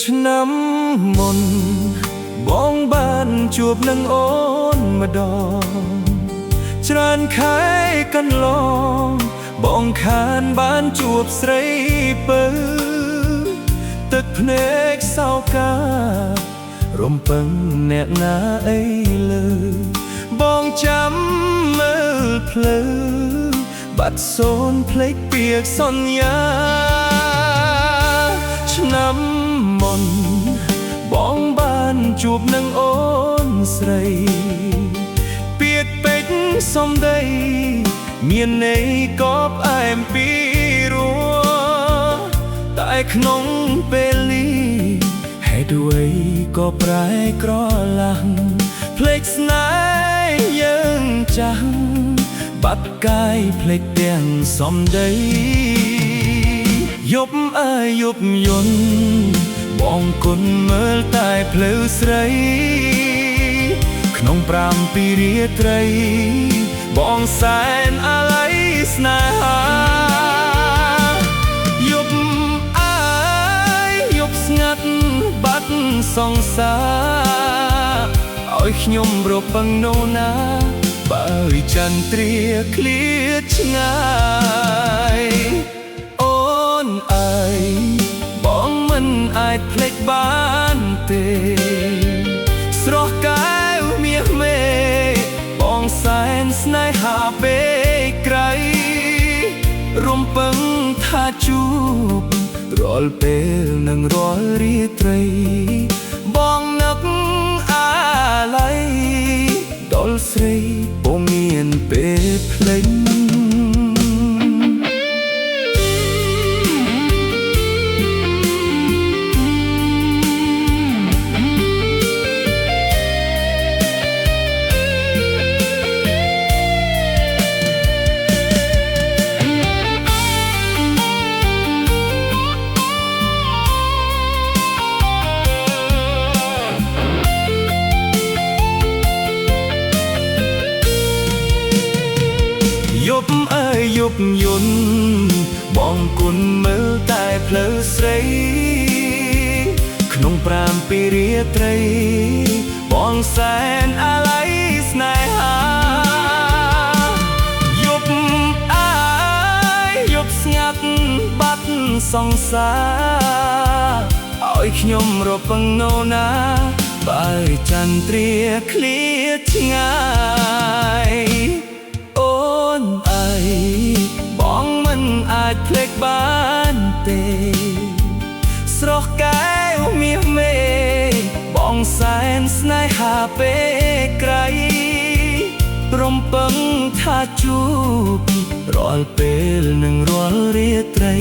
ឆ្នាំមុនបងបានជួបនឹងអូនម្ដងច្រើនខែកន្លងបងខានបានជួបស្រីពើទឹកភ្នែកសោការំពឹងអ្នកណាអីលើបងចាំមើលភ្លឺបាត់សូនភ្លេចពាក្យសន្យាឆ្នាំមុនបងបានជួបនឹងអូនស្រីពាក្យពេចន៍សំដីមានន័យកប់អែមពីរួតែក្នុងពេលនេះហេតុអ្វីក៏ប្រែក្រឡាំងភ្លេចស្នេហ៍យើងចាស់បាត់កាយភ្លេចទាំងសំដីយប់អើយយប់យន់បងគុណមើលតែភ្លឺស្រីក្នុង5ពីរាត្រីបងសែនអាល័យស្នេហាយប់អើយយប់ស្ងាត់បាត់សង្សារឲ្យខ្ញុំរពឹងនោណាបើចន្ទ្រាឃ្លាតឆ្ងាយអូនអើយបងមិនអាចភ្លេចបានទេស្រស់កែវមាសមេបងសែនស្នេហាពេលក្រៃរំពឹងថាជួបរាល់ពេលនិងរាល់រាត្រីបងនឹកអាល័យដល់ស្រីពុំមានពេលភ្លេចយប់អើយយប់យន់បងគុណមើលតែភ្លឺស្រីក្នុង5ពីរាត្រីបងសែនអាល័យស្នេហាយប់អើយយប់ស្ងាត់បាត់សង្សារឲ្យខ្ញុំរពឹងនោណាបើចន្ទ្រាឃ្លាតឆ្ងាយបងមិនអាចភ្លេចបានទេស្រស់កែវមាសមេបងសែនស្នេហាពេលក្រៃរំពឹងថាជួបរាល់ពេលនិងរាល់រាត្រី